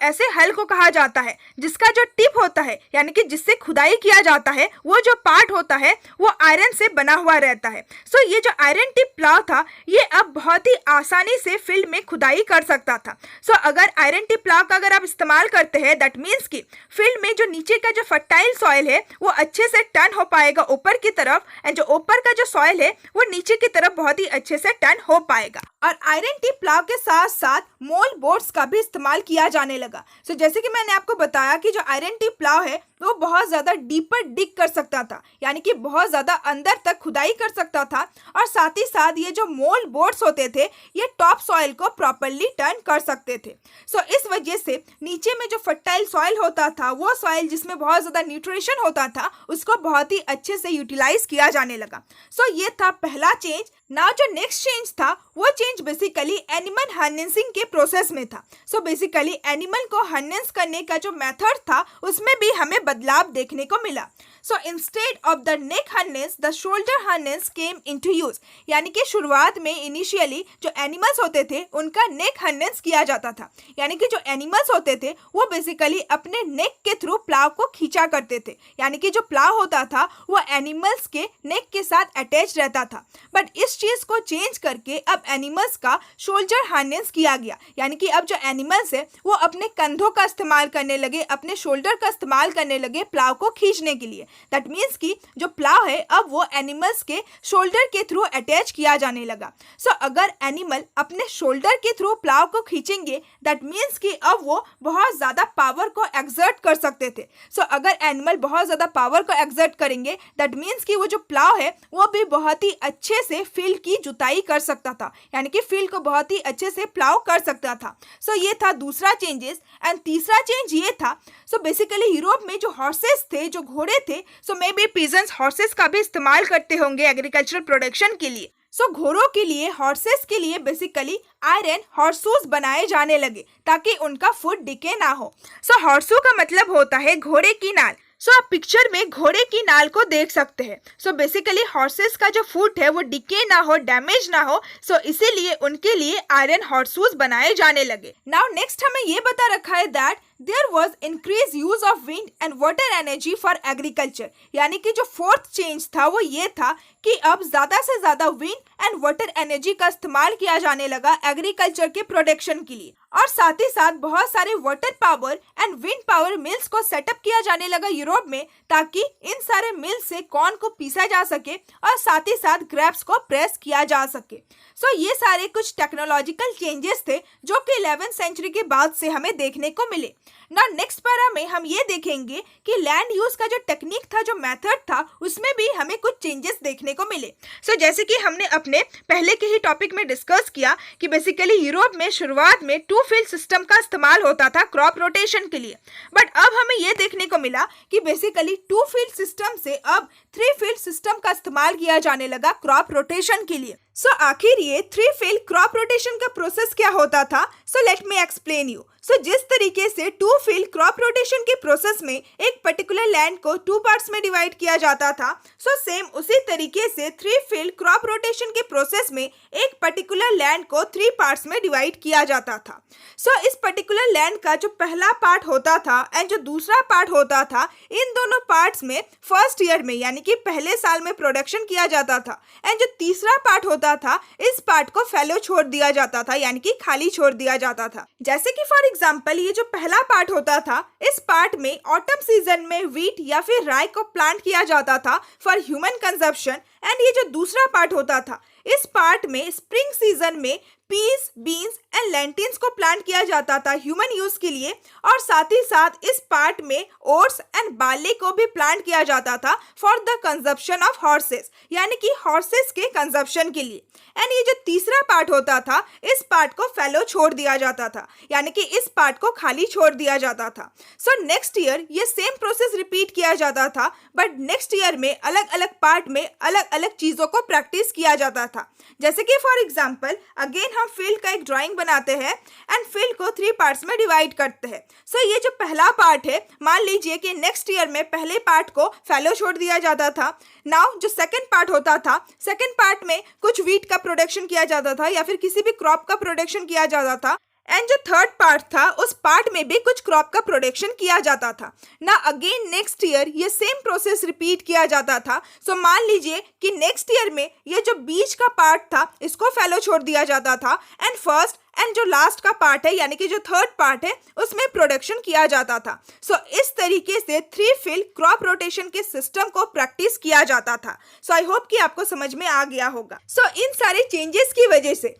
S1: ऐसे हल को कहा जाता है जिसका जो टिप होता है यानी कि जिससे खुदाई किया जाता है वो जो पार्ट होता है वो आयरन से बना हुआ रहता है। सो ये जो आयरन टिप प्लाव था ये अब बहुत ही आसानी से फील्ड में खुदाई कर सकता था। सो अगर आयरन टिप प्लाव का अगर आप इस्तेमाल करते हैं दैट मीन्स कि फील्ड में जो नीचे का जो फर्टाइल सॉइल है वो अच्छे से टर्न हो पाएगा ऊपर की तरफ, एंड जो ऊपर का जो सॉइल है वो नीचे की तरफ बहुत ही अच्छे से टर्न हो पाएगा। और आयरन टिप प्लाव के साथ साथ मोल बोर्ड्स का भी इस्तेमाल किया जाने लगा। सो जैसे कि मैंने आपको बताया कि जो आयरन टिप प्लाव है वो बहुत ज़्यादा डीपर डिग कर सकता था, यानी कि बहुत ज़्यादा अंदर तक खुदाई कर सकता था, और साथ ही साथ ये जो मोल बोर्ड्स होते थे ये टॉप सॉइल को प्रॉपरली टर्न कर सकते थे। सो इस वजह से नीचे में जो फर्टाइल सॉइल होता था, वो सॉइल जिसमें बहुत ज़्यादा न्यूट्रिशन होता था, उसको बहुत ही अच्छे से यूटिलाइज किया जाने लगा। सो ये था पहला चेंज नाउ जो नेक्स्ट चेंज था वो चेंज बेसिकली एनिमल हार्नेसिंग के प्रोसेस में था। सो बेसिकली एनिमल को हार्नेस करने का जो मेथड था उसमें भी हमें बदलाव देखने को मिला। So instead of the neck harness the shoulder harness came into use, यानी कि शुरुआत में इनिशियली जो एनिमल्स होते थे उनका नेक हार्नेस किया जाता था, यानी कि जो एनिमल्स होते थे वो बेसिकली अपने नेक के थ्रू प्लाव को खींचा करते थे, यानी कि जो प्लाव होता था वो एनिमल्स के नेक के साथ अटैच रहता था। बट इस चीज को चेंज करके अब एनिमल्स का शोल्डर हार्नेस किया गया, यानी कि अब जो एनिमल्स है वो अपने कंधों का इस्तेमाल करने लगे, अपने शोल्डर का इस्तेमाल करने लगे प्लाव को खींचने के लिए। दैट मीन्स कि जो प्लाव है अब वो एनिमल्स के शोल्डर के थ्रू अटैच किया जाने लगा। सो अगर एनिमल अपने शोल्डर के थ्रू प्लाव को खींचेंगे दैट मीन्स कि अब वो बहुत ज़्यादा पावर को एक्सर्ट कर सकते थे। सो अगर एनिमल बहुत ज़्यादा पावर को एक्सर्ट करेंगे दैट मीन्स कि वो जो प्लाव है वो भी बहुत ही अच्छे से फील्ड की जुताई कर सकता था, यानी कि फील्ड को बहुत ही अच्छे से प्लाव कर सकता था। सो ये था दूसरा चेंजेस। एंड तीसरा चेंज ये था, सो बेसिकली यूरोप में जो हॉर्सेस थे, जो घोड़े थे, सो मे बी पीजेंट्स हॉर्सेस का भी इस्तेमाल करते होंगे एग्रीकल्चरल प्रोडक्शन के लिए। सो घोड़ों के लिए, हॉर्सेस के लिए बेसिकली आयरन हॉर्सूस बनाए जाने लगे ताकि उनका फुट डिके ना हो। सो हॉर्सू का मतलब होता है घोड़े की नाल। सो आप पिक्चर में घोड़े की नाल को देख सकते हैं। सो बेसिकली हॉर्सेस का जो फुट है वो डिके ना हो, डैमेज ना हो, सो इसीलिए उनके लिए आयरन हॉर्सूस बनाए जाने लगे। नाउ नेक्स्ट हमें ये बता रखा है that there was increase use of wind and water energy for agriculture, यानी कि जो फोर्थ चेंज था वो ये था कि अब ज्यादा से ज्यादा विंड एंड वाटर एनर्जी का इस्तेमाल किया जाने लगा एग्रीकल्चर के प्रोडक्शन के लिए, और साथ ही साथ बहुत सारे water power and wind power mills को सेटअप किया जाने लगा यूरोप में, ताकि इन सारे मिल से कॉर्न को पीसा जा सके और साथ ही साथ ग्रेप्स को प्रेस किया जा सके। सो ये सारे कुछ टेक्नोलॉजिकल चेंजेस थे जो कि 11वीं सेंचुरी के बाद से हमें देखने को मिले। ना नेक्स्ट पैरा में हम ये देखेंगे कि लैंड यूज का जो टेक्निक था, जो मेथड था, उसमें भी हमें कुछ चेंजेस देखने को मिले। सो जैसे कि हमने अपने पहले के ही टॉपिक में डिस्कस किया कि बेसिकली यूरोप में शुरुआत में 2 फील्ड सिस्टम का इस्तेमाल होता था क्रॉप रोटेशन के लिए, बट अब हमें ये देखने को मिला कि बेसिकली 2 फील्ड सिस्टम से अब 3 फील्ड सिस्टम का इस्तेमाल किया जाने लगा क्रॉप रोटेशन के लिए। सो आखिर ये 3 फील्ड क्रॉप रोटेशन का प्रोसेस क्या होता था? So let me explain you. So जिस तरीके से 2 फील्ड क्रॉप रोटेशन के प्रोसेस में एक पर्टिकुलर लैंड को 2 पार्ट्स में डिवाइड किया जाता था, सो सेम उसी तरीके से 3 फील्ड क्रॉप रोटेशन के प्रोसेस में एक पर्टिकुलर लैंड को 3 पार्ट्स में डिवाइड किया जाता था। सो इस पर्टिकुलर लैंड का जो पहला पार्ट होता था एंड जो दूसरा पार्ट होता था, इन दोनों पार्ट्स में फर्स्ट ईयर में यानी कि पहले साल में प्रोडक्शन किया जाता था, एंड जो तीसरा पार्ट होता था इस पार्ट को फैलो छोड़ दिया जाता था, यानी कि खाली छोड़ दिया जाता था। जैसे कि फॉर एग्जाम्पल ये जो पहला पार्ट होता था, इस पार्ट में ऑटम सीजन में व्हीट या फिर राई को प्लांट किया जाता था फॉर ह्यूमन कंजप्शन, एंड ये जो दूसरा पार्ट होता था, इस पार्ट में स्प्रिंग सीजन में पीस, बीन्स एंड लेंटिल्स को प्लांट किया जाता था ह्यूमन यूज के लिए, और साथ ही साथ इस पार्ट में ओट्स एंड बार्ली को भी प्लांट किया जाता था for the consumption of horses, यानी कि हॉर्सेस के कंजप्शन के लिए। एंड ये जो तीसरा पार्ट होता था, इस पार्ट को फैलो छोड़ दिया जाता था, यानी कि इस पार्ट को खाली छोड़ दिया जाता था। सो नेक्स्ट ईयर ये सेम प्रोसेस रिपीट किया जाता था, बट नेक्स्ट ईयर में अलग अलग पार्ट में अलग अलग चीज़ों को प्रैक्टिस किया जाता था। जैसे कि फॉर एग्जाम्पल अगेन हम फील्ड का एक ड्राइंग बनाते हैं एंड फील्ड को 3 पार्ट्स में डिवाइड करते हैं। सो ये जो पहला पार्ट है, मान लीजिए कि नेक्स्ट ईयर में पहले पार्ट को फैलो छोड़ दिया जाता था। नाउ जो सेकंड पार्ट होता था, सेकंड पार्ट में कुछ व्हीट का प्रोडक्शन किया जाता था या फिर किसी भी क्रॉप का प्रोडक्शन किया जाता था, एंड जो थर्ड पार्ट था उस पार्ट में भी कुछ क्रॉप का प्रोडक्शन किया जाता था ना। अगेन नेक्स्ट ईयर ये सेम प्रोसेस रिपीट किया जाता था। सो मान लीजिए कि नेक्स्ट ईयर में ये जो बीच का पार्ट था इसको फैलो छोड़ दिया जाता था, एंड फर्स्ट एंड जो लास्ट का पार्ट है यानी कि जो थर्ड पार्ट है उसमें प्रोडक्शन किया जाता था। सो इस तरीके से 3 फील्ड क्रॉप रोटेशन के सिस्टम को प्रैक्टिस किया जाता था। सो आई होप कि आपको समझ में आ गया होगा। सो इन सारे चेंजेस की वजह से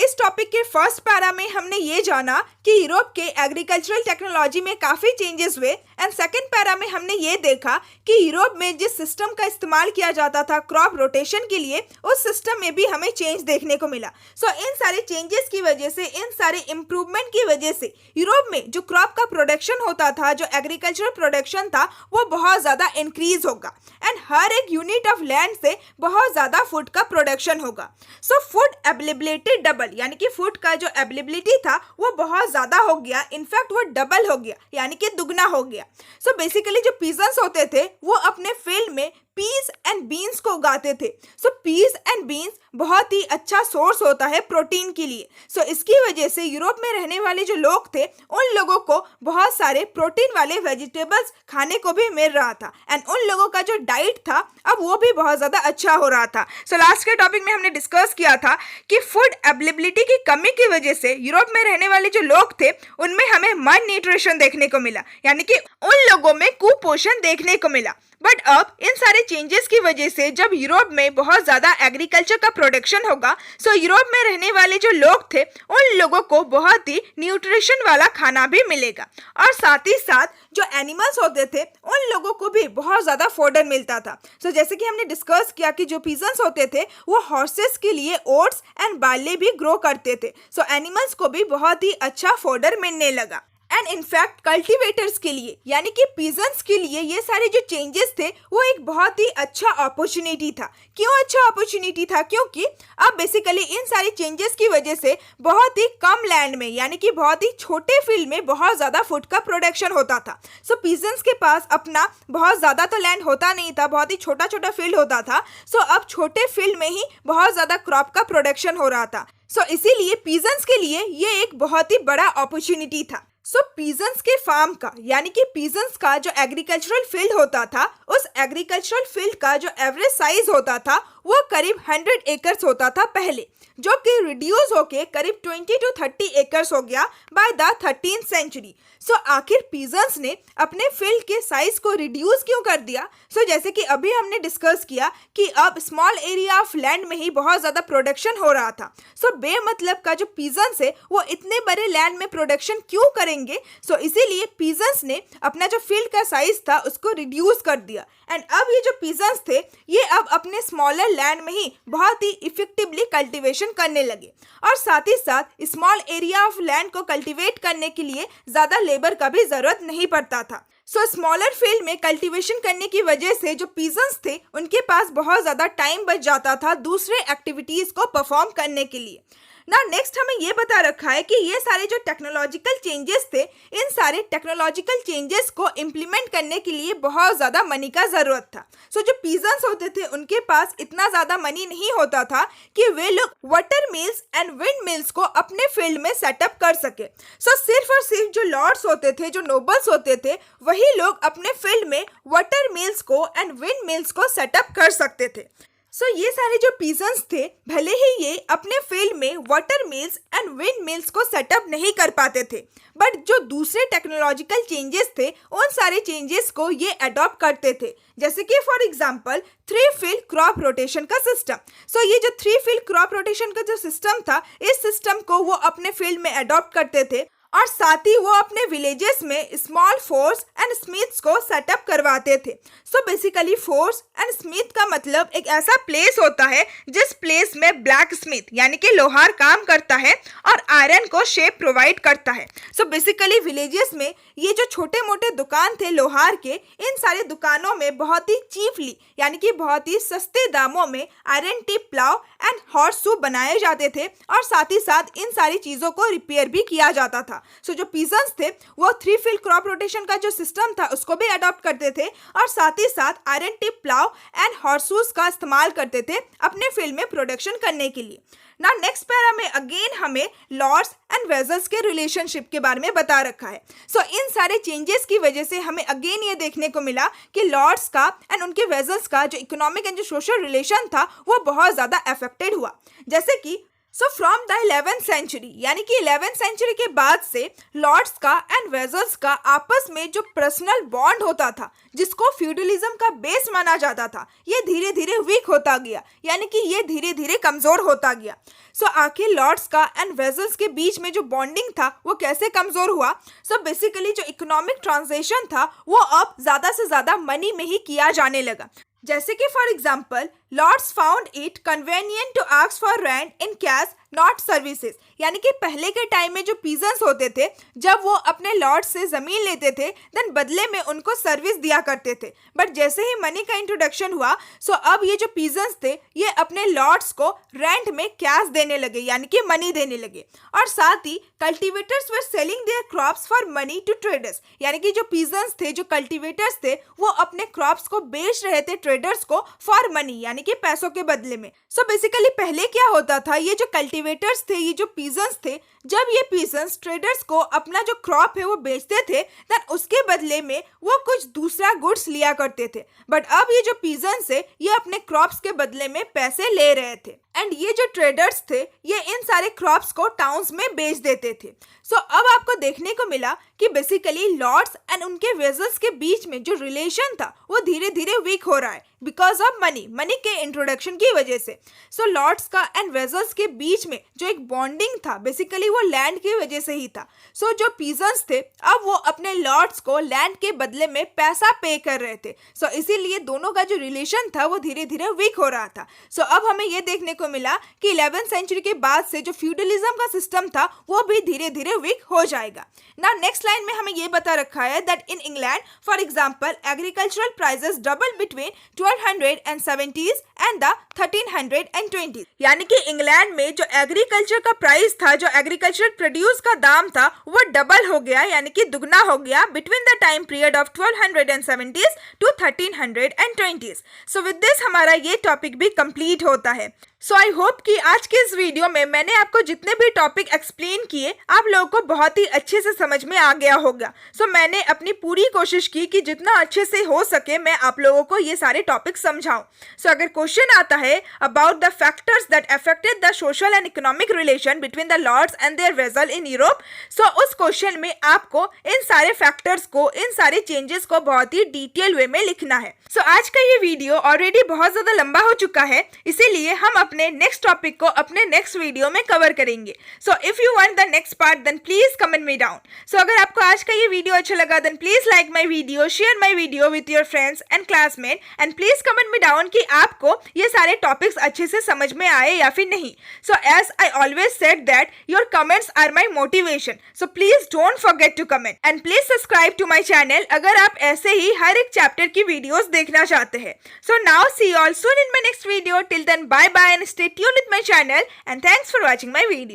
S1: इस टॉपिक के फर्स्ट पैरा में हमने ये जाना कि यूरोप के एग्रीकल्चरल टेक्नोलॉजी में काफ़ी चेंजेस हुए, एंड सेकेंड पैरा में हमने ये देखा कि यूरोप में जिस सिस्टम का इस्तेमाल किया जाता था क्रॉप रोटेशन के लिए, उस सिस्टम में भी हमें चेंज देखने को मिला। सो इन सारे चेंजेस की वजह से से, इन सारे इम्प्रूवमेंट की वजह से यूरोप में जो क्रॉप का प्रोडक्शन होता था, जो एग्रीकल्चरल प्रोडक्शन था, वो बहुत ज़्यादा इंक्रीज होगा एंड हर एक यूनिट ऑफ लैंड से बहुत ज़्यादा फूड का प्रोडक्शन होगा। सो फूड अवेलेबिलिटी डबल, यानी कि फूड का जो अवेलेबिलिटी था वो बहुत ज़्यादा हो गया, इनफैक्ट वो डबल हो गया, यानी कि दुगना हो गया। सो बेसिकली जो पीजन्स होते थे वो अपने फील्ड में पीस एंड बीन्स को उगाते थे। सो पीस एंड बीन्स बहुत ही अच्छा सोर्स होता है प्रोटीन के लिए। सो इसकी वजह से यूरोप में रहने वाले जो लोग थे उन लोगों को बहुत सारे प्रोटीन वाले वेजिटेबल्स खाने को भी मिल रहा था एंड उन लोगों का जो डाइट था अब वो भी बहुत ज़्यादा अच्छा हो रहा था। सो लास्ट के टॉपिक में हमने डिस्कस किया था कि फूड अवेलेबिलिटी की कमी की वजह से यूरोप में रहने वाले जो लोग थे उनमें हमें मान न्यूट्रिशन देखने को मिला, यानी कि उन लोगों में कुपोषण देखने को मिला। बट अब इन सारे चेंजेस की वजह से जब यूरोप में बहुत ज़्यादा एग्रीकल्चर का प्रोडक्शन होगा, सो यूरोप में रहने वाले जो लोग थे उन लोगों को बहुत ही न्यूट्रिशन वाला खाना भी मिलेगा और साथ ही साथ जो एनिमल्स होते थे उन लोगों को भी बहुत ज़्यादा फोडर मिलता था। सो जैसे कि हमने डिस्कस किया कि जो पीजन्स होते थे वो हॉर्सेस के लिए ओट्स एंड बार्ले भी ग्रो करते थे। सो एनिमल्स को भी बहुत ही अच्छा फोडर मिलने लगा एंड इनफैक्ट कल्टीवेटर्स के लिए, यानी कि पीजन्स के लिए ये सारे जो चेंजेस थे वो एक बहुत ही अच्छा अपॉर्चुनिटी था। क्यों अच्छा अपॉर्चुनिटी था? क्योंकि अब बेसिकली इन सारे चेंजेस की वजह से बहुत ही कम लैंड में, यानी कि बहुत ही छोटे फील्ड में बहुत ज़्यादा फूड का प्रोडक्शन होता था। सो पीजन्स के पास अपना बहुत ज़्यादा तो लैंड होता नहीं था, बहुत ही छोटा छोटा फील्ड होता था। सो अब छोटे फील्ड में ही बहुत ज़्यादा क्रॉप का प्रोडक्शन हो रहा था। सो इसीलिए पीजन्स के लिए ये एक बहुत ही बड़ा अपॉर्चुनिटी था। सो पीजन्स के फार्म का, यानी कि पीजन्स का जो एग्रीकल्चरल फील्ड होता था, उस एग्रीकल्चरल फील्ड का जो एवरेज साइज होता था वो करीब 100 एकर्स होता था पहले, जो कि रिड्यूस होके करीब 20 to 30 एकर्स हो गया बाय द 13th सेंचुरी। सो आखिर पीजन्स ने अपने फील्ड के साइज को रिड्यूस क्यों कर दिया? सो जैसे कि अभी हमने डिस्कस किया कि अब स्मॉल एरिया ऑफ लैंड में ही बहुत ज़्यादा प्रोडक्शन हो रहा था। सो बेमतलब का जो पीजन्स है वो इतने बड़े लैंड में प्रोडक्शन क्यों करेंगे? सो इसीलिए पीजन्स ने अपना जो फील्ड का साइज था उसको रिड्यूस कर दिया एंड अब ये जो पीजन्स थे ये अब अपने स्मॉलर लैंड में ही बहुत ही इफेक्टिवली कल्टीवेशन करने लगे और साथ ही साथ स्मॉल एरिया ऑफ लैंड को कल्टीवेट करने के लिए ज़्यादा लेबर का भी ज़रूरत नहीं पड़ता था। सो स्मॉलर फील्ड में कल्टीवेशन करने की वजह से जो पीजन्स थे उनके पास बहुत ज़्यादा टाइम बच जाता था दूसरे एक्टिविटीज़ को परफॉर्म करने के लिए। ना नेक्स्ट हमें ये बता रखा है कि ये सारे जो टेक्नोलॉजिकल चेंजेस थे, इन सारे टेक्नोलॉजिकल चेंजेस को इम्प्लीमेंट करने के लिए बहुत ज़्यादा मनी का ज़रूरत था। सो जो पीजन्स होते थे उनके पास इतना ज़्यादा मनी नहीं होता था कि वे लोग water mills and wind mills को अपने फील्ड में सेटअप कर सके। सो सिर्फ और सिर्फ जो लॉर्ड्स होते थे, जो नोबल्स होते थे, वही लोग अपने फील्ड में वाटर मिल्स को एंड विंड मिल्स को सेटअप कर सकते थे। सो ये सारे जो पीजन्स थे भले ही ये अपने फील्ड में water mills and wind mills को सेटअप नहीं कर पाते थे, बट जो दूसरे टेक्नोलॉजिकल चेंजेस थे उन सारे चेंजेस को ये अडॉप्ट करते थे। जैसे कि for example 3 field crop rotation का सिस्टम। सो ये जो 3 फील्ड क्रॉप रोटेशन का जो सिस्टम था, इस सिस्टम को वो अपने फील्ड में अडॉप्ट करते थे और साथ ही वो अपने विलेजेस में स्मॉल फोर्स एंड स्मिथ्स को सेटअप करवाते थे। So basically force and Smith का मतलब एक ऐसा प्लेस होता है जिस प्लेस में ब्लैक स्मिथ यानी कि लोहार काम करता है और आयरन को शेप प्रोवाइड करता है। सो बेसिकली विलेजेस में ये जो छोटे मोटे दुकान थे लोहार के, इन सारे दुकानों में बहुत ही चीपली यानी कि बहुत ही सस्ते दामों में iron tip plough and horse shoe बनाए जाते थे और साथ ही साथ इन सारी चीज़ों को रिपेयर भी किया जाता था। सो जो पीजन्स थे वो 3 फील्ड क्रॉप रोटेशन का जो सिस्टम था उसको भी अडॉप्ट करते थे और साथ ही साथ आयरन टिप प्लाव एंड हॉर्सूस का इस्तेमाल करते थे अपने फील्ड में प्रोडक्शन करने के लिए। ना नेक्स्ट पैरा में अगेन हमें लॉर्ड्स एंड वेजल्स के रिलेशनशिप के बारे में बता रखा है। सो इन सारे चेंजेस की वजह से हमें अगेन ये देखने को मिला कि लॉर्ड्स का एंड उनके वेजल्स का जो इकोनॉमिक एंड जो सोशल रिलेशन था वो बहुत ज़्यादा अफेक्टेड हुआ। जैसे कि so from the 11th century यानी कि 11th सेंचुरी के बाद से लॉर्ड्स का एंड वेजल्स का आपस में जो पर्सनल बॉन्ड होता था जिसको फ्यूडलिज्म का बेस माना जाता था, ये धीरे धीरे वीक होता गया, यानी कि ये धीरे धीरे कमज़ोर होता गया। सो आखिर लॉर्ड्स का एंड वेजल्स के बीच में जो बॉन्डिंग था वो कैसे कमज़ोर हुआ? सो बेसिकली जो इकोनॉमिक ट्रांजेक्शन था वो अब ज़्यादा से ज़्यादा मनी में ही किया जाने लगा। जैसे कि for example lords found it convenient to ask for rent in cash not services. यानी कि पहले के टाइम में जो पीजेंट्स होते थे, जब वो अपने लॉर्ड से जमीन लेते थे देन बदले में उनको सर्विस दिया करते थे। बट जैसे ही मनी का इंट्रोडक्शन हुआ, सो अब ये जो पीजेंट्स थे ये अपने लॉर्ड्स को रेंट में कैश देने लगे, यानी कि मनी देने लगे। और साथ ही cultivators were selling their crops for money to traders. यानी कि जो पीजेंट्स थे, जो कल्टीवेटर्स थे, वो अपने क्रॉप्स को बेच रहे थे ट्रेडर्स को फॉर मनी, यानी कि पैसों के बदले में। सो बेसिकली पहले क्या होता था, ये जो कल्टीवेटर्स थे, ये जो पीजेंट्स थे, जब ये पीजेंट्स ट्रेडर्स को अपना जो क्रॉप है वो बेचते थे, देन उसके बदले में वो कुछ दूसरा गुड्स लिया करते थे। बट अब ये जो पीजेंट्स है ये अपने क्रॉप्स के बदले में पैसे ले रहे थे। एंड ये जो ट्रेडर्स थे ये इन सारे क्रॉप्स को टाउन्स में बेच देते थे। सो अब आपको देखने को मिला कि बेसिकली लॉर्ड्स एंड उनके वेजल्स के बीच में जो रिलेशन था वो धीरे धीरे वीक हो रहा है बिकॉज ऑफ मनी के इंट्रोडक्शन की वजह से। सो लॉर्ड्स का एंड वेजल्स के बीच में जो एक बॉन्डिंग था बेसिकली वो लैंड की वजह से ही था। सो जो पीजेंट्स थे अब वो अपने लॉर्ड्स को लैंड के बदले में पैसा पे कर रहे थे। सो इसीलिए दोनों का जो रिलेशन था वो धीरे धीरे वीक हो रहा था। सो अब हमें ये देखने को मिला कि 11th सेंचुरी के बाद से जो फ्यूडलिज्म का सिस्टम था वो भी धीरे धीरे वीक हो जाएगा। नाउ नेक्स्ट लाइन में हमें ये बता रखा है that in England for example agricultural prices double between 1270s and the 1320s। यानी कि इंग्लैंड में जो एग्रीकल्चर का प्राइस था, जो एग्रीकल्चर प्रोड्यूस का दाम था, वो डबल हो गया, यानी कि दुगना हो गया between the time period of 1270s to 1320s। So with this हमारा ये टॉपिक भी कंप्लीट होता है। सो आई होप कि आज के इस वीडियो में मैंने आपको जितने भी टॉपिक एक्सप्लेन किए आप लोगों को बहुत ही अच्छे से समझ में आ गया होगा। सो मैंने अपनी पूरी कोशिश की कि जितना अच्छे से हो सके मैं आप लोगों को ये सारे टॉपिक समझाऊं। सो अगर क्वेश्चन आता है about the factors that affected the social and economic relation between the lords and their vassal in Europe, so उस क्वेश्चन में आपको इन सारे फैक्टर्स को, इन सारे चेंजेस को बहुत ही डिटेल वे में लिखना है। सो आज का ये वीडियो ऑलरेडी बहुत ज्यादा लंबा हो चुका है, इसीलिए हम अपने नेक्स्ट टॉपिक को अपने नेक्स्ट वीडियो में कवर करेंगे। So if you want the next part then please comment me down. So अगर आपको आज का ये वीडियो अच्छा लगा then please like my video, share my video with your friends and classmate and please comment me down कि आपको ये सारे टॉपिक्स अच्छे से समझ में आए या फिर नहीं। So as I always said that your comments are my motivation, so please don't forget to comment and please subscribe to my channel अगर आप ऐसे ही हर एक चैप्टर की वीडियोस देखना चाहते हैं। So now see you all soon in my next video. Till then bye bye and stay tuned with my channel and thanks for watching my video.